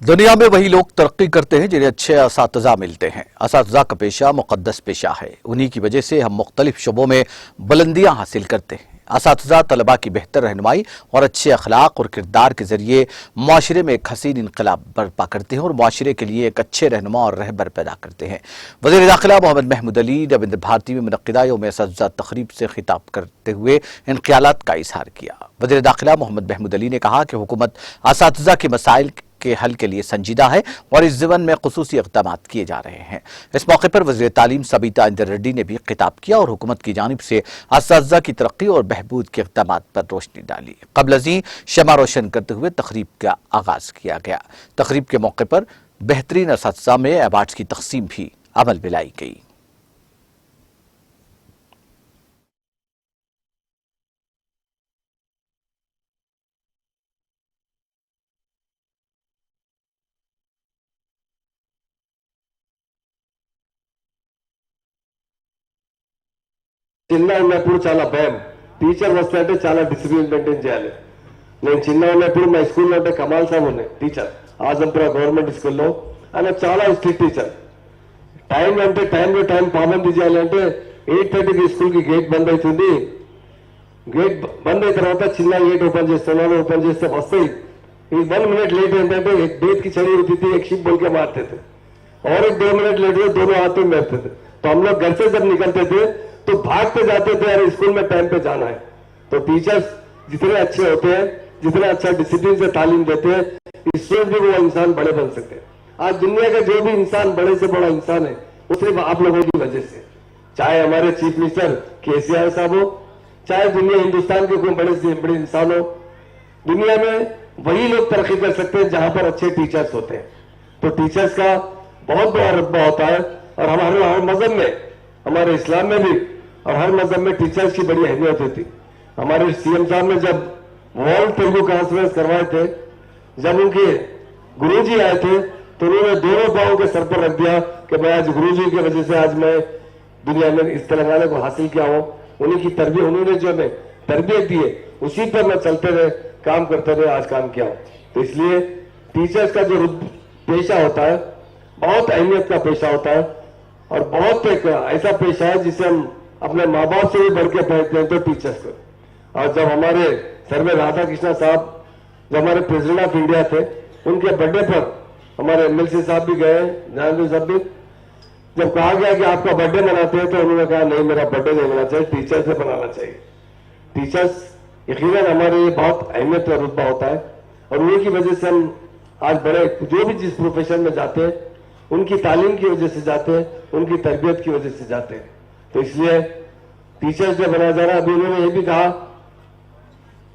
दुनिया में वही लोग तरक्की करते हैं जिन्हें अच्छे असातिज़ा मिलते हैं। असातिज़ा का पेशा मुक़द्दस पेशा है। उन्हीं की वजह से हम मुख्तलिफ शोबों में बुलंदियां हासिल करते हैं। असातिज़ा तलबा की बेहतर रहनुमाई और अच्छे अखलाक और किरदार के जरिए माशरे में एक हसीन इनकलाब बर्पा करते हैं और माशरे के लिए एक अच्छे रहनुमा और रहबर पैदा करते हैं। वज़ीर दाखिला मोहम्मद महमूद अली रविंद्र भारती में मुनक़्क़िदा यौम असातिज़ा तक़रीब से खिताब करते हुए इन ख़यालात का इज़हार किया। वज़ीर दाखिला मोहम्मद महमूद अली ने कहा कि हुकूमत असातिज़ा के मसाइल के हल के लिए संजीदा है और इस ज़िमन में खुसूसी इक़दाम किए जा रहे हैं। इस मौके पर वज़ीर तालीम सबीता इंदर रेड्डी ने भी खिताब किया और हुकूमत की जानिब से असातिज़ा की तरक्की और बहबूद के इक़दाम पर रोशनी डाली। क़ब्ल अज़ीं शमा रोशन करते हुए तक़रीब का आगाज़ किया गया। तक़रीब के मौके पर बेहतरीन असातिज़ा में अवार्ड्स की तक़सीम भी अमल में लाई गई। చిన్న ఉన్నప్పుడు చాలా భయం, టీచర్ వస్తే అంటే చాలా డిసిప్లిన్ మెయింటైన్ చేయాలి. నేను చిన్న ఉన్నప్పుడు మా స్కూల్లో అంటే కమాల్ సాబ్ ఉన్నాయి టీచర్, ఆజంపుర గవర్నమెంట్ స్కూల్లో. ఆయన చాలా స్ట్రిక్ట్ టీచర్. టైం అంటే టైంలో టైం పాబందీ చేయాలంటే 8:30కి స్కూల్కి గేట్ బంద్ అవుతుంది. గేట్ బంద్ అయిన తర్వాత చిన్న గేట్ ఓపెన్ చేస్తున్నాను, ఓపెన్ చేస్తే వస్తాయి. ఈ 1 मिनट लेट ఏంటంటే एक बेत की छड़ी होती थी, एक शिप बोल के मारते थे और एक 2 मिनट लेट हुए दोनों हाथ में मारते थे. तो हम लोग घर से जब निकलते थे तो भागते जाते थे, अरे स्कूल में टाइम पे जाना है. तो टीचर्स जितने अच्छे होते हैं, जितना अच्छा डिसिप्लिन से तालीम देते हैं, इससे भी वो इंसान बड़े बन सकते हैं. आज दुनिया का जो भी इंसान बड़े से बड़ा इंसान है वो सिर्फ आप लोगों की वजह से, चाहे हमारे चीफ मिनिस्टर केसीआर साहब हो, चाहे दुनिया हिंदुस्तान के कोई बड़े से बड़े इंसान हो. दुनिया में वही लोग तरक्की कर सकते हैं जहां पर अच्छे टीचर्स होते हैं. तो टीचर्स का बहुत बड़ा रुतबा होता है और हमारे मजहब में, हमारे इस्लाम में भी और हर मजहब में टीचर्स की बड़ी अहमियत होती. हमारे सीएम साहब ने जब वर्ल्ड तेलुगु कॉन्फ्रेंस करवाए थे, जब उनके गुरुजी आए थे तो उन्होंने दोनों पांव के सर पर रख दिया कि मैं आज गुरुजी की वजह से आज मैं दुनिया में इस तेलंगाना को हासिल किया हूं. उन्हीं की तरबियत, उन्होंने जो हमें तरबियत दी है उसी पर मैं चलते रहे, काम करते रहे, आज काम किया हूं. तो इसलिए टीचर्स का जो पेशा होता है बहुत अहमियत का पेशा होता है और बहुत एक ऐसा पेशा है जिसे हम अपने माँ बाप से भी बढ़ के पढ़ते हैं तो टीचर्स को. और जब हमारे सर्वे राधा कृष्णा साहब जो हमारे प्रेसिडेंट ऑफ इंडिया थे, उनके बर्थडे पर हमारे एमएलसी साहब भी गए, जानवी साहब भी. जब कहा गया कि आपका बर्थडे मनाते हैं तो उन्होंने कहा नहीं, मेरा बर्थडे नहीं मनाना चाहिए, टीचर से मनाना चाहिए. टीचर्स यकीनन हमारे लिए बहुत अहमियत का रुतबा होता है और उन्हीं की वजह से हम आज बड़े जो भी जिस प्रोफेशन में जाते हैं उनकी तालीम की वजह से जाते हैं, उनकी तरबियत की वजह से जाते हैं. तो इसलिए टीचर्स जो बनाया जा रहा है, अभी उन्होंने ये भी कहा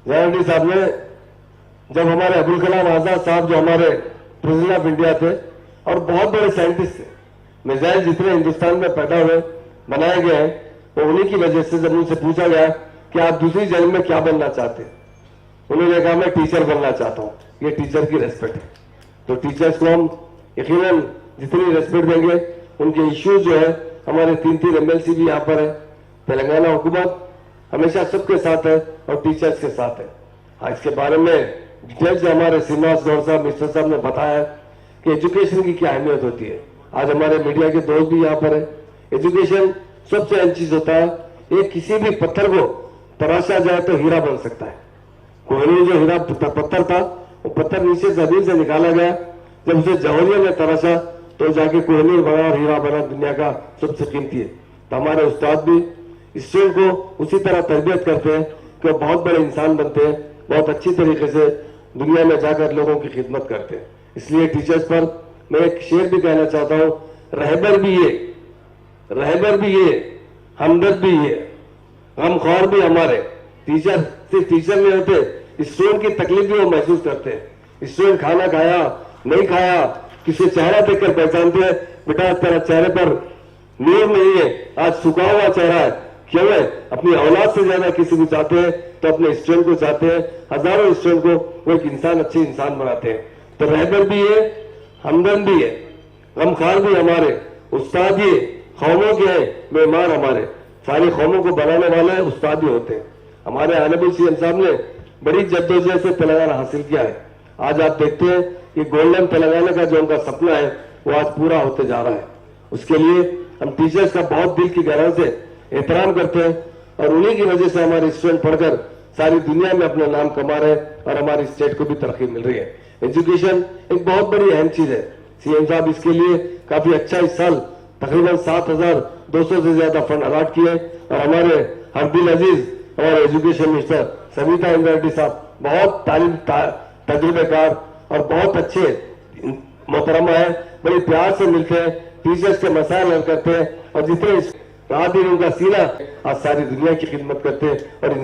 जयंती साहब ने, जब हमारे अब्दुल कलाम आजाद साहब जो हमारे प्रेसिडेंट ऑफ इंडिया थे और बहुत बड़े साइंटिस्ट थे, मिसाइल जितने हिंदुस्तान में पैदा हुए बनाए गए हैं तो उन्हीं की वजह से जब उनसे पूछा गया कि आप दूसरी जन्म में क्या बनना चाहते हैं, उन्होंने कहा मैं टीचर बनना चाहता हूं. ये टीचर की रेस्पेक्ट है. तो टीचर्स को हम यकीनन जितनी रेस्पेक्ट देंगे, उनके इश्यूज जो है, हमारे 3 एमएलसी भी यहाँ पर है, तेलंगाना हुकूमत हमेशा सबके साथ है और टीचर्स के साथ है. हाँ, इसके बारे में डिटेल से हमारे श्रीनिवास गौड़ साहब, मिस्टर साहब ने बताया कि एजुकेशन की क्या अहमियत होती है. आज हमारे मीडिया के दोस्त भी यहाँ पर है. एजुकेशन सबसे अहम चीज होता है. एक किसी भी पत्थर को तराशा जाए तो हीरा बन सकता है. कोहली जो हीरा पत्थर था, वो पत्थर नीचे जमीन से निकाला गया, जब उसे जौहरिया ने तराशा तो जाके कोहली बना और हीरा बना, दुनिया का सबसे कीमती है. तो हमारे उस्ताद भी स्टूडेंट को उसी तरह तरबियत करते हैं कि वो बहुत बड़े इंसान बनते हैं, बहुत अच्छी तरीके से दुनिया में जाकर लोगों की खिदमत करते हैं. इसलिए टीचर्स पर मैं एक शेर भी कहना चाहता हूं, रहबर भी ये, हमदर्द भी ये, गमख्वार भी हमारे. टीचर सिर्फ टीचर नहीं होते, स्टूडेंट की तकलीफ भी वो महसूस करते हैं. स्टूडेंट खाना खाया नहीं खाया, किसी चेहरा देखकर पहचानते हैं, बेटा तेरा चेहरे पर नूर नहीं है, आज सूखा हुआ चेहरा है. क्यों है? अपनी औलाद से ज्यादा किसी को चाहते हैं तो अपने स्टूडेंट को चाहते हैं. हजारों स्टूडेंट को वो एक इंसान, अच्छे इंसान बनाते हैं. तो रहबर भी है, हमदर्द भी है, गमख्वार भी हमारे, उस्ताद ये कौमों के हैं, मेहमान हमारे. सारी कौमों को बनाने वाले उस्ताद ही होते हैं. हमारे आनबुल सीएम साहब ने बड़ी जद्दोजहद से तेलंगाना हासिल किया है. आज आप देखते हैं ये गोल्डन तेलंगाना का जो उनका सपना है वो आज पूरा होते जा रहा है। उसके लिए हम टीचर्स का बहुत दिल की गहराई से एहतराम करते हैं और उन्हीं की वजह से हमारे स्टूडेंट पढ़कर सारी दुनिया में अपना नाम कमा रहे हैं और हमारी स्टेट को भी तरक्की मिल रही है। एजुकेशन एक बहुत बड़ी अहम चीज है। सीएम साहब इसके लिए काफी अच्छा इस साल तकरीबन 7,200 से ज्यादा फंड अलॉट किए और हमारे हरदिल अजीज हमारे एजुकेशन मिनिस्टर सविता इंद्रा रेड्डी साहब बहुत तजुर्बेकार और बहुत अच्छे मोहतरमा है, बड़े प्यार से मिलते हैं, टीचर्स के मसाइल हल करते हैं और जितने रात दिन उनका सीना आज सारी दुनिया की खिदमत करते हैं और